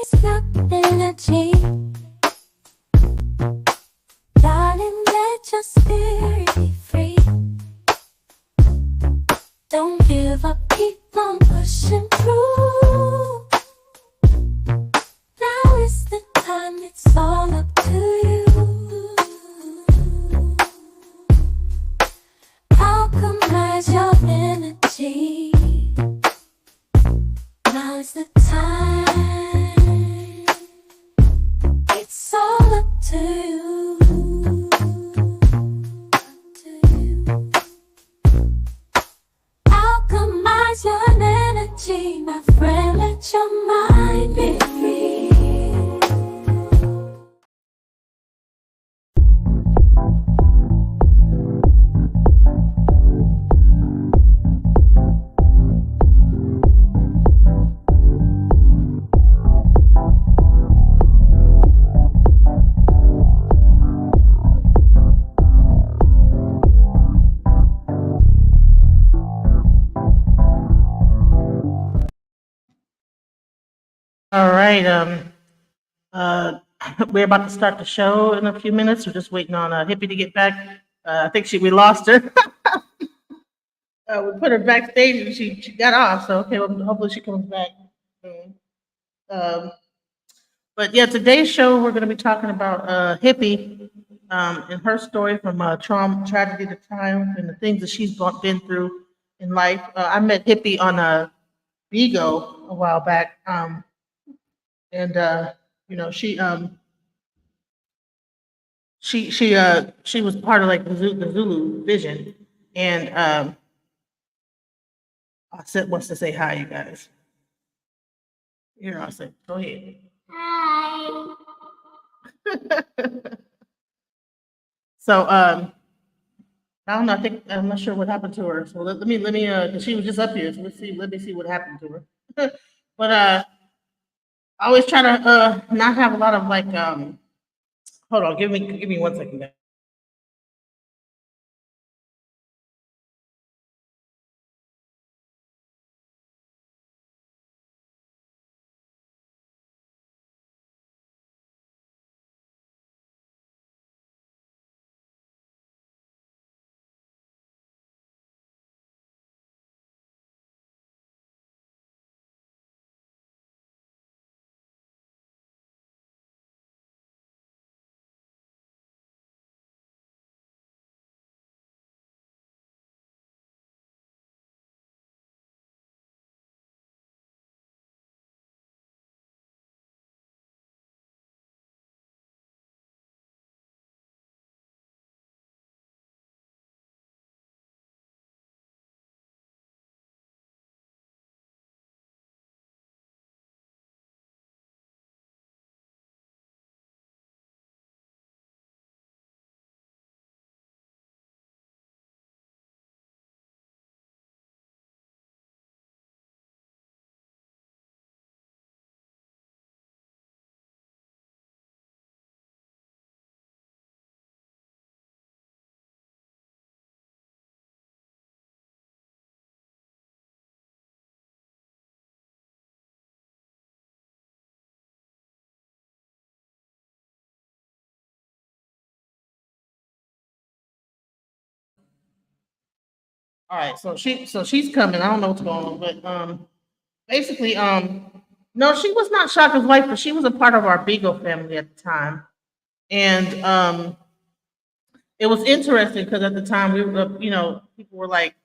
She's got energy. Darling, let your spirit be free. Don't give up, keep on pushing through. Now is the time, it's all up to you. Alchemize your energy. Now is the time, it's all up to you. Alchemize your energy, my friend, let your mind be free. All right. Uh, we're about to start the show in a few minutes. We're just waiting on Hippie to get back. I think we lost her. We put her backstage and she got off. So okay, well, hopefully she comes back soon. Um, but yeah, today's show we're going to be talking about Hippie and her story from trauma, tragedy to triumph, and the things that she's been through in life. I met Hippie on a Bigo a while back, and you know she was part of like the Zulu Vision, and I said wants to say hi, you guys. Here, I said, go ahead. Hi. So I don't know. I think I'm not sure what happened to her. So let me 'cause she was just up here. So let's see. Let me see what happened to her. But I always try to not have a lot of like hold on, give me 1 second. Guys. All right. So she's coming. I don't know what's going on, but basically no, she was not Shaka's wife, but she was a part of our Beagle family at the time, and it was interesting because at the time we were, people were like,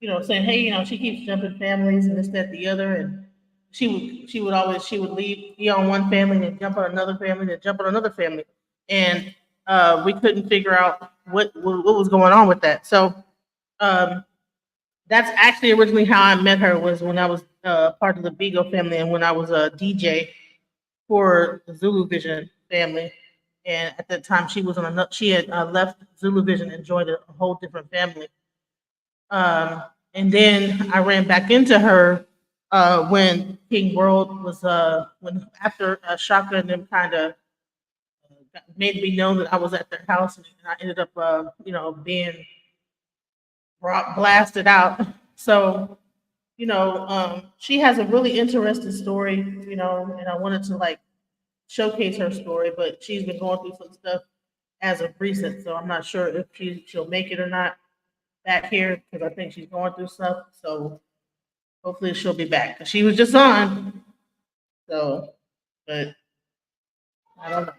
saying, hey, she keeps jumping families and this, that, the other, and she would leave, be on one family and jump on another family and jump on another family, and we couldn't figure out what was going on with that. So um, that's actually originally how I met her was when I was part of the Beagle family and when I was a DJ for the Zulu Vision family. And at that time, she was on another. She had left Zulu Vision and joined a whole different family. And then I ran back into her when King World was when after Shaka and them kind of made me know that I was at their house, and I ended up being blasted out. So she has a really interesting story, and I wanted to like showcase her story, but she's been going through some stuff as of recent, so I'm not sure if she'll make it or not back here because I think she's going through stuff. So hopefully she'll be back. 'Cause she was just on, so but I don't know.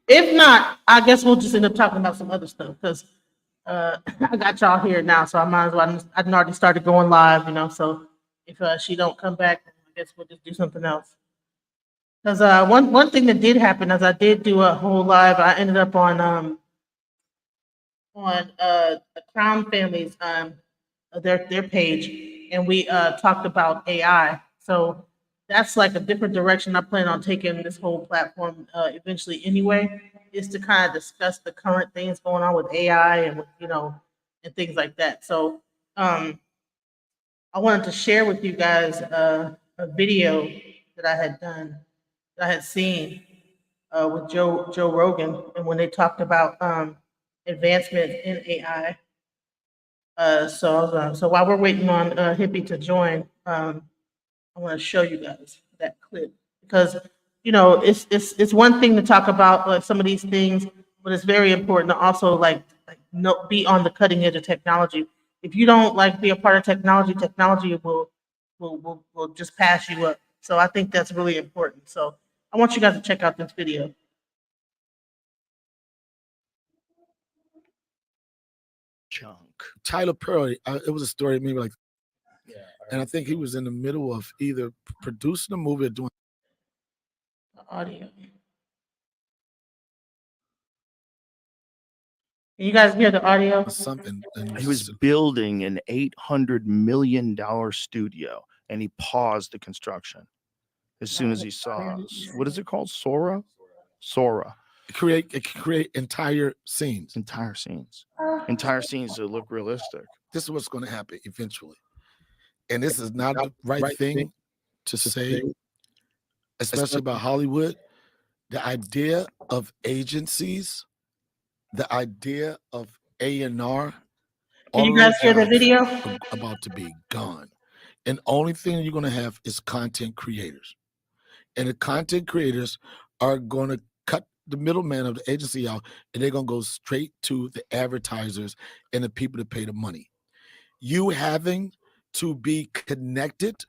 If not, I guess we'll just end up talking about some other stuff because I got y'all here now, so I might as well. I done already started going live, So if she don't come back, I guess we'll just do something else. Because one thing that did happen is I did do a whole live. I ended up on the Crown Family's their page, and we talked about AI. So that's like a different direction I plan on taking this whole platform eventually. Anyway, is to kind of discuss the current things going on with AI and and things like that. So um, I wanted to share with you guys a video that I had done, that I had seen with Joe Rogan, and when they talked about advancements in AI. So while we're waiting on Hippie to join, I want to show you guys that clip because it's one thing to talk about some of these things, but it's very important to also be on the cutting edge of technology. If you don't be a part of technology, technology will just pass you up. So I think that's really important. So I want you guys to check out this video. Chunk. Tyler Perry, it was a story maybe like, and I think he was in the middle of either producing a movie or doing The audio. Can you guys hear the audio? something. And He was building an $800 million studio, and he paused the construction as soon as he saw what is it called? Sora. it can create entire scenes. Entire scenes that look realistic. This is what's going to happen eventually, and this is not the right thing to say, especially about Hollywood. The idea of agencies, the idea of A&R. Can you guys hear the video? About to be gone. And the only thing you're going to have is content creators. And the content creators are going to cut the middleman of the agency out, and they're going to go straight to the advertisers and the people that pay the money. You having to be connected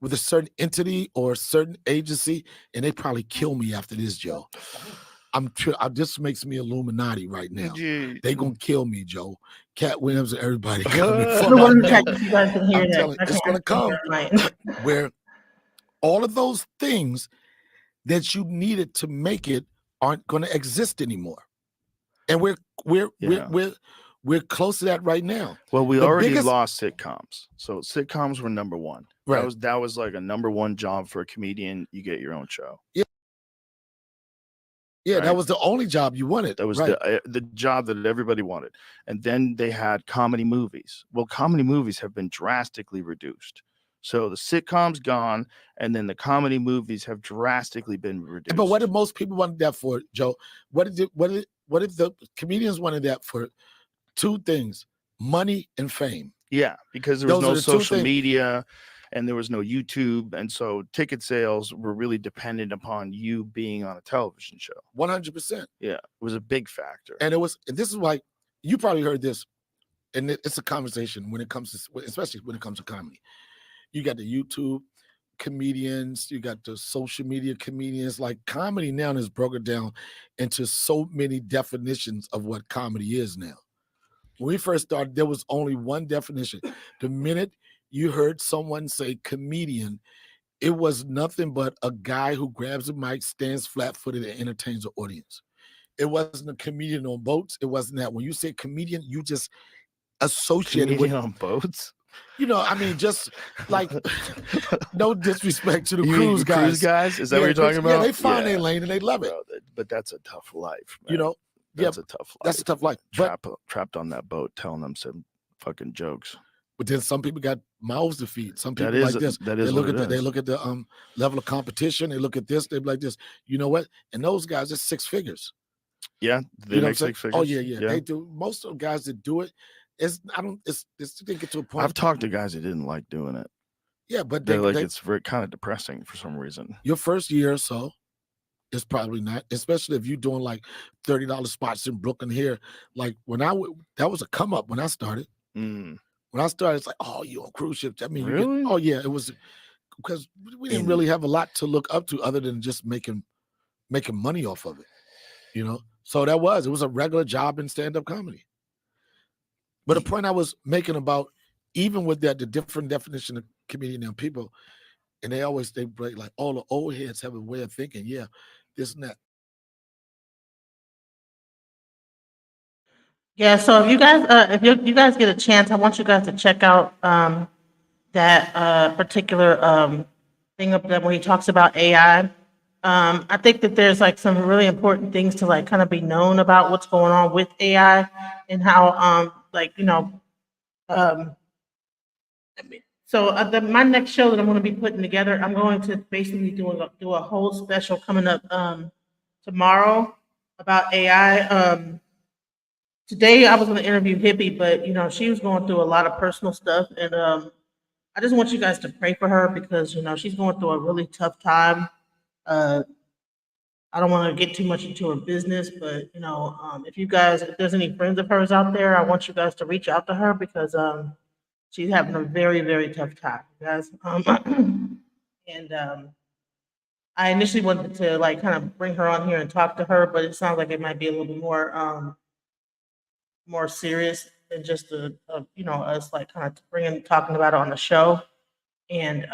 with a certain entity or a certain agency, and they probably kill me after this, Joe. This makes me Illuminati right now. They gonna kill me, Joe. Cat Williams and everybody coming for my neck. It's gonna come where all of those things that you needed to make it aren't gonna exist anymore, and we're close to that right now. Well, we already lost sitcoms, so sitcoms were number one. Right. That was like a number one job for a comedian. You get your own show. Yeah. Yeah, right? That was the only job you wanted. That was the job that everybody wanted. And then they had comedy movies. Well, comedy movies have been drastically reduced. So the sitcom's gone, and then the comedy movies have drastically been reduced. But what did most people want that for, Joe? What if the comedians wanted that for? Two things: money and fame. Yeah, because there was no social media and there was no YouTube. And so ticket sales were really dependent upon you being on a television show. 100%. Yeah, it was a big factor. And this is why you probably heard this, and it's a conversation when it comes to, especially when it comes to comedy. You got the YouTube comedians, you got the social media comedians. Like comedy now is broken down into so many definitions of what comedy is now. When we first started, there was only one definition. The minute you heard someone say comedian, it was nothing but a guy who grabs a mic, stands flat-footed, and entertains the audience. It wasn't a comedian on boats. It wasn't that. When you say comedian, you just associated comedian on boats. I mean, just like no disrespect to the cruise guys. Cruise guys? Is that what you're talking about? Yeah, they find their lane and they love it. But that's a tough life, man. That's a tough life. That's a tough life. Trapped on that boat, telling them some fucking jokes. But then some people got mouths to feed. Some people like this. They look at the level of competition. They look at this. They be like this. You know what? And those guys are six figures. Yeah, they make 6 figures. Oh yeah. They do. Most of the guys that do it, It's to get to a point. I've talked to guys that didn't like doing it. Yeah, but They're like, it's very kind of depressing for some reason. your first year or so is probably not, especially if you're doing like $30 spots in Brooklyn here. Like that was a come up when I started. Mm. When I started, it's like, oh, you on cruise ships. I mean, you Really? get, oh yeah, it was because we didn't really have a lot to look up to other than just making money off of it, you know. So it was a regular job in stand-up comedy. But the point I was making about, even with that, the different definition of comedian and people, and they break like all the old heads have a way of thinking, yeah, this and that. Yeah, so if you guys get a chance, I want you guys to check out that particular thing up there where he talks about AI. I think that there's like some really important things to like kind of be known about what's going on with AI and how um, so my next show that I'm going to be putting together, I'm going to basically do a whole special coming up tomorrow about AI. Today I was going to interview Hippie, but she was going through a lot of personal stuff, and I just want you guys to pray for her because she's going through a really tough time. Uh, I don't want to get too much into her business, but if there's any friends of hers out there, I want you guys to reach out to her because she's having a very very tough time, you guys. And I initially wanted to like kind of bring her on here and talk to her, but it sounds like it might be a little bit more serious than just us like kind of bringing talking about it on the show. And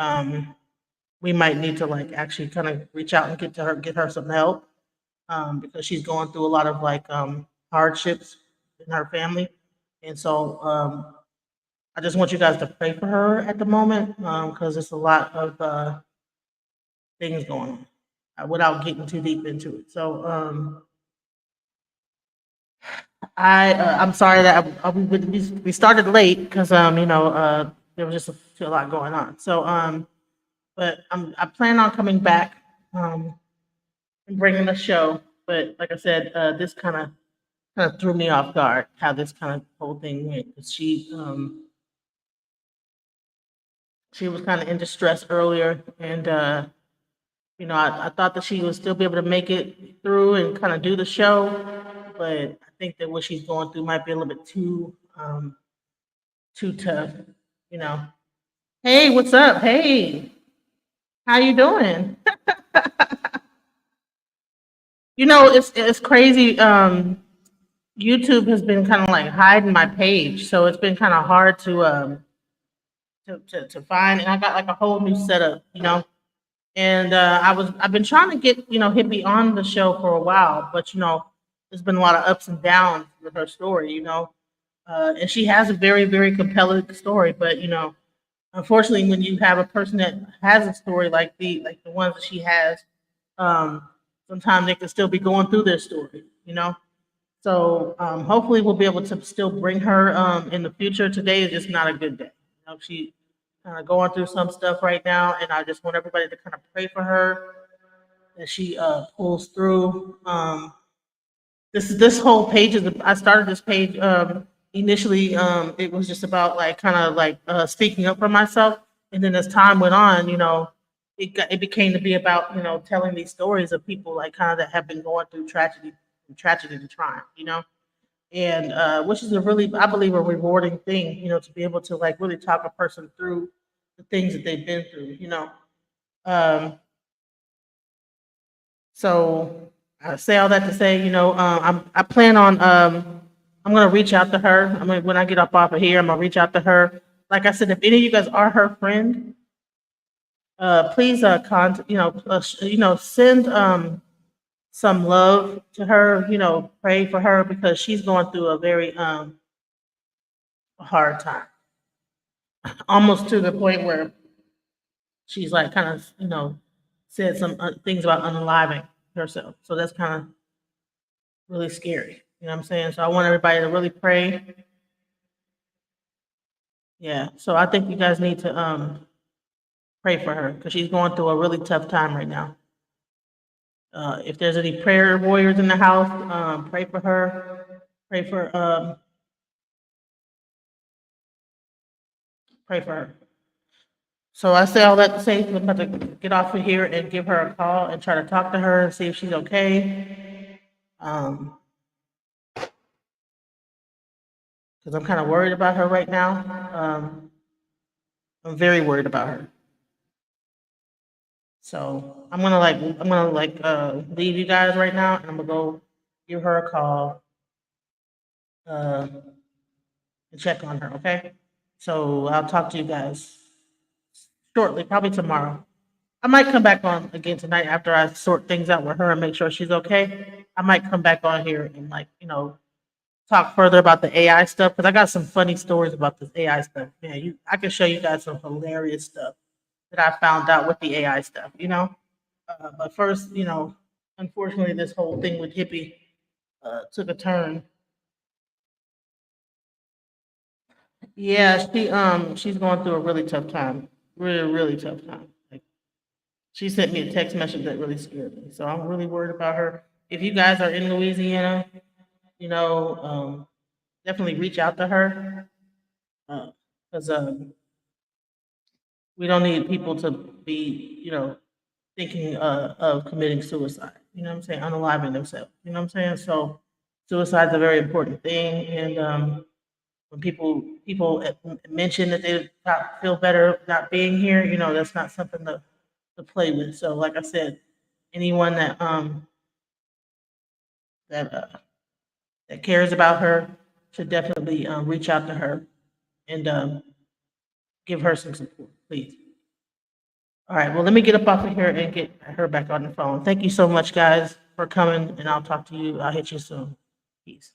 we might need to like actually kind of reach out and get her some help because she's going through a lot of like hardships in her family. And so I just want you guys to pray for her at the moment because it's a lot of things going on without getting too deep into it. So I'm sorry that we started late because there was just a lot going on. So but I plan on coming back and bringing the show. But like I said, this kind of threw me off guard how this kind of whole thing went. 'Cause she was kind of in distress earlier, and I thought that she would still be able to make it through and kind of do the show, but I think that what she's going through might be a little bit too tough. You know. Hey, what's up? Hey, how you doing? It's crazy. YouTube has been kind of like hiding my page, so it's been kind of hard to find. And I got like a whole new setup, And I've been trying to get Hippie on the show for a while, but there's been a lot of ups and downs with her story, and she has a very very compelling story, but unfortunately, when you have a person that has a story like the ones that she has, um, sometimes they can still be going through their story. So hopefully we'll be able to still bring her in the future. Today is just not a good day. She kind of going through some stuff right now, and I just want everybody to kind of pray for her that she pulls through. This whole page I started this page initially. It was just about like kind of like speaking up for myself, and then as time went on, it became to be about telling these stories of people like kind of that have been going through tragedy and triumph. And which is a really, I believe, a rewarding thing. To be able to like really talk a person through the things that they've been through. Um, so I say all that to say, I plan on I'm gonna reach out to her. I mean, when I get up off of here, I'm gonna reach out to her. Like I said, if any of you guys are her friend, please send some love to her. Pray for her because she's going through a very hard time, almost to the point where she's like kind of said some things about unaliving herself. So that's kind of really scary. You know what I'm saying? So I want everybody to really pray. Yeah. So I think you guys need to pray for her because she's going through a really tough time right now. If there's any prayer warriors in the house, pray for her. Pray for Pray for her. So I say all that to say I'm about to get off of here and give her a call and try to talk to her and see if she's okay. Because I'm kind of worried about her right now. I'm very worried about her. So I'm gonna leave you guys right now, and I'm gonna go give her a call uh, and check on her. Okay. So I'll talk to you guys shortly, probably tomorrow. I might come back on again tonight after I sort things out with her and make sure she's okay. I might come back on here and talk further about the AI stuff because I got some funny stories about this AI stuff. Man, I can show you guys some hilarious stuff that I found out with the AI stuff. But first, unfortunately, this whole thing with Hippie took a turn. Yeah, she's going through a really tough time, really really tough time. Like she sent me a text message that really scared me, so I'm really worried about her. If you guys are in Louisiana, you know, definitely reach out to her because we don't need people to be, thinking of committing suicide. You know what I'm saying? Unaliving themselves. You know what I'm saying? So suicide's a very important thing, and when people mention that they not feel better not being here, that's not something to play with. So, like I said, anyone that that cares about her should definitely reach out to her and give her some support, please. All right. Well, let me get up off of here and get her back on the phone. Thank you so much, guys, for coming, and I'll talk to you. I'll hit you soon. Peace.